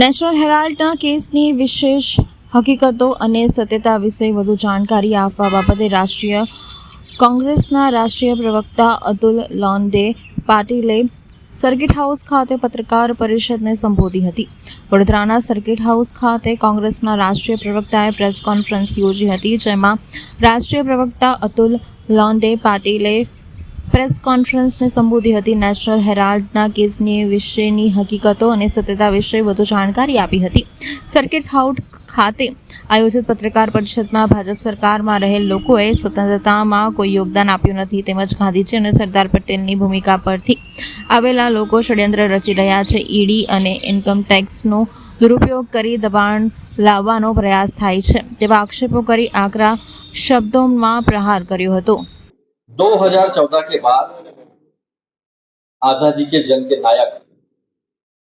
National હેરાલ્ડના કેસની વિશેષ હકીકતો અને સત્યતા વિશે વધુ જાણકારી આપવા બાબતે રાષ્ટ્રીય કોંગ્રેસના રાષ્ટ્રીય પ્રવક્તા અતુલ લોંડે પાટીલે સર્કિટ હાઉસ ખાતે પત્રકાર પરિષદને સંબોધી હતી. વડોદરાના સર્કિટ હાઉસ ખાતે કોંગ્રેસના રાષ્ટ્રીય પ્રવક્તાએ પ્રેસ કોન્ફરન્સ યોજી હતી, જેમાં રાષ્ટ્રીય પ્રવક્તા અતુલ લોંડે પાટીલે પ્રેસ કોન્ફરન્સને સંબોધી હતી. નેશનલ હેરાલ્ડના કેસની વિશેની હકીકતો અને સત્યતા વિશે વધુ જાણકારી આપી હતી. સર્કિટ હાઉસ ખાતે આયોજિત પત્રકાર પરિષદમાં ભાજપ સરકારમાં રહેલ લોકોએ સ્વતંત્રતામાં કોઈ યોગદાન આપ્યું નથી તેમજ ગાંધીજી અને સરદાર પટેલની ભૂમિકા પરથી આવેલા લોકો ષડયંત્ર રચી રહ્યા છે. ઈડી અને ઇન્કમ ટેક્સનો દુરુપયોગ કરી દબાણ લાવવાનો પ્રયાસ થાય છે તેવા આક્ષેપો કરી આકરા શબ્દોમાં પ્રહાર કર્યો હતો. 2014 के बाद आजादी के जंग के नायक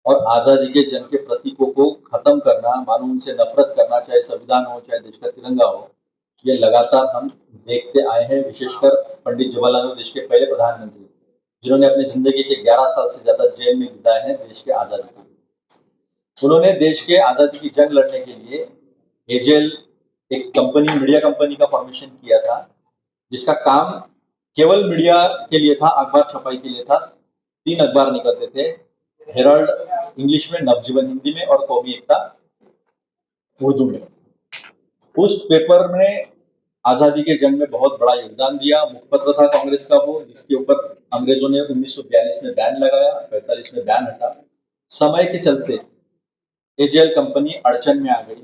और आजादी के जंग के प्रतीकों को खत्म करना, मानो उनसे नफरत करना, चाहे संविधान हो चाहे देश का तिरंगा हो, ये लगातार हम देखते आए हैं. विशेषकर पंडित जवाहरलाल नेहरू देश के पहले प्रधानमंत्री, जिन्होंने अपनी जिंदगी के 11 साल से ज्यादा जेल में बिताए हैं देश के आजादी के लिए. उन्होंने देश के आजादी की जंग लड़ने के लिए एजेल एक कंपनी, मीडिया कंपनी का फॉर्मेशन किया था, जिसका काम केवल मीडिया के लिए था, अखबार छपाई के लिए था. 3 अखबार निकलते थे, हेराल्ड इंग्लिश में, नवजीवन हिंदी में और कौमी एकता उर्दू में. उस पेपर ने आजादी के जंग में बहुत बड़ा योगदान दिया. मुखपत्र था कांग्रेस का वो, जिसके ऊपर अंग्रेजों ने 1942 में बैन लगाया, 45 में बैन हटा. समय के चलते एजेल कंपनी अड़चन में आ गई,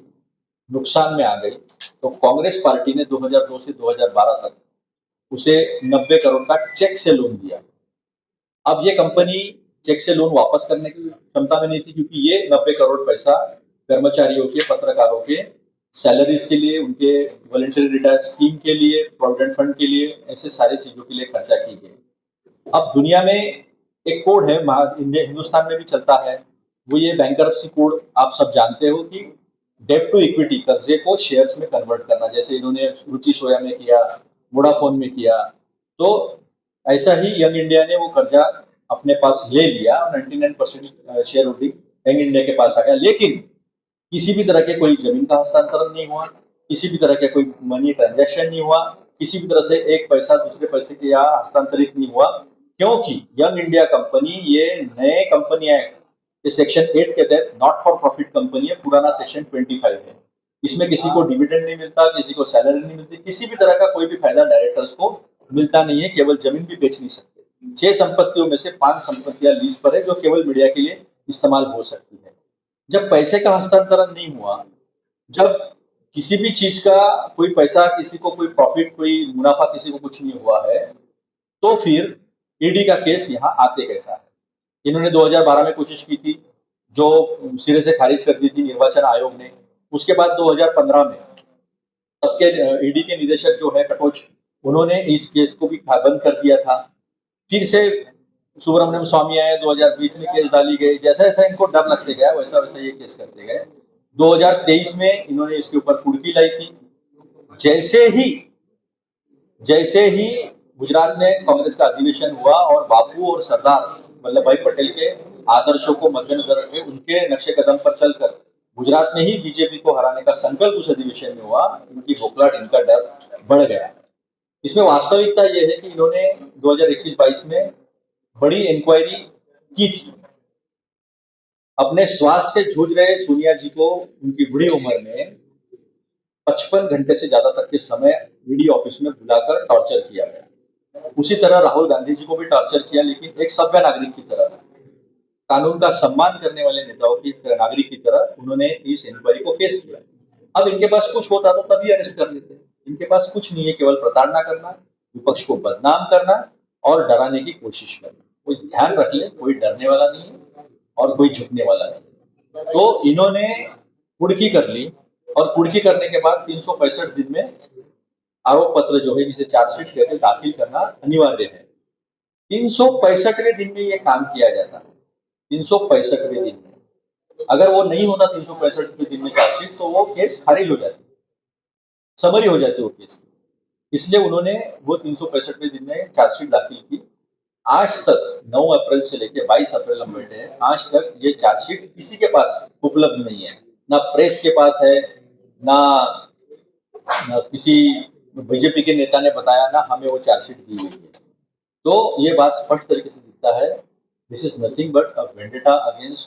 नुकसान में आ गई, तो कांग्रेस पार्टी ने 2002 से 2012 तक उसे 90 करोड़ का चेक से लोन दिया. अब ये कंपनी चेक से लोन वापस करने की क्षमता में नहीं थी, क्योंकि ये 90 करोड़ पैसा कर्मचारियों के, पत्रकारों के सैलरीज के लिए, उनके वॉलंटरी रिटायर स्कीम के लिए, प्रोविडेंट फंड के लिए, ऐसे सारी चीजों के लिए खर्चा की गई. अब दुनिया में एक कोड है, हिंदुस्तान में भी चलता है, वो ये बैंकरप्सी कोड आप सब जानते हो कि डेट टू इक्विटी, कर्जे को शेयर्स में कन्वर्ट करना. जैसे इन्होंने रुचि सोया में किया, वोडाफोन में किया, तो ऐसा ही यंग इंडिया ने वो कर्जा अपने पास ले लिया. 99% शेयर होल्डिंग यंग इंडिया के पास आ गया, लेकिन किसी भी तरह के कोई जमीन का हस्तांतरण नहीं हुआ, किसी भी तरह के कोई मनी ट्रांजैक्शन नहीं हुआ, किसी भी तरह से एक पैसा दूसरे पैसे के यहाँ हस्तांतरित नहीं हुआ, क्योंकि यंग इंडिया कंपनी ये नए कंपनी एक्ट के सेक्शन 8 के तहत नॉट फॉर प्रॉफिट कंपनी है. पुराना सेक्शन 25 है. इसमें किसी को डिविडेंड नहीं मिलता, किसी को सैलरी नहीं मिलती, किसी भी तरह का कोई भी फायदा डायरेक्टर्स को मिलता नहीं है. केवल जमीन भी बेच नहीं सकते. 6 संपत्तियों में से 5 संपत्तियां लीज पर है, जो केवल मीडिया के लिए इस्तेमाल हो सकती है. जब पैसे का हस्तांतरण नहीं हुआ, जब किसी भी चीज का कोई पैसा, किसी को कोई प्रॉफिट, कोई मुनाफा किसी को कुछ नहीं हुआ है, तो फिर ईडी का केस यहाँ आते कैसा है. इन्होंने 2012 में कोशिश की थी, जो सिरे से खारिज कर दी थी निर्वाचन आयोग ने. उसके बाद 2015 में तब के ईडी के निदेशक जो है कटोच, उन्होंने इस केस को भी बंद कर दिया था. फिर से सुब्रमण्यम स्वामी आए, 2020 में केस डाली गई. जैसा जैसा इनको डर लगते गया, वैसा वैसा ये केस करते गए. 2023 में इन्होंने इसके ऊपर कुर्की लाई थी. जैसे ही गुजरात में कांग्रेस का अधिवेशन हुआ और बापू और सरदार वल्लभ भाई पटेल के आदर्शों को मद्देनजर रखे, उनके नक्शे कदम पर चलकर गुजरात में ही बीजेपी को हराने का संकल्प उस अधिवेशन में हुआ. इनकी बोखलाहट, इनका डर बढ़ गया. इसमें वास्तविकता यह है कि इन्होंने 2021-22 में बड़ी इंक्वायरी की थी. अपने स्वास्थ्य से जूझ रहे सोनिया जी को उनकी बुढ़ी उम्र में 55 घंटे से ज्यादा तक के समय ईडी ऑफिस में बुलाकर टॉर्चर किया गया. उसी तरह राहुल गांधी जी को भी टॉर्चर किया, लेकिन एक सभ्य नागरिक की तरह, कानून का सम्मान करने वाले नेताओं की नागरिक की तरह उन्होंने इस इंक्वायरी को फेस किया. अब इनके पास कुछ होता तो तभी अरेस्ट कर लेते. इनके पास कुछ नहीं है, केवल प्रताड़ना करना, विपक्ष को बदनाम करना और डराने की कोशिश करना. कोई ध्यान रख ले, कोई डरने वाला नहीं है और कोई झुकने वाला नहीं. तो इन्होंने कुर्की कर ली, और कुर्की करने के बाद 365 दिन में आरोप पत्र जो है, जिसे चार्जशीट कहते हैं, दाखिल करना अनिवार्य है. 365वें दिन में ये काम किया जाता है. 365वें दिन में अगर वो नहीं होता 365वें दिन में चार्जशीट, तो वो केस खारिज हो जाती, समरी हो जाती वो केस. इसलिए उन्होंने वो 365वें दिन में चार्जशीट दाखिल की। आज तक 9 अप्रैल से लेकर 22 अप्रैल हम बैठे हैं, आज तक ये चार्जशीट किसी के पास उपलब्ध नहीं है, ना प्रेस के पास है, ना किसी बीजेपी के नेता ने बताया, ना हमें वो चार्जशीट दी हुई है। तो ये बात स्पष्ट तरीके से दिखता है, this is nothing but a vendetta against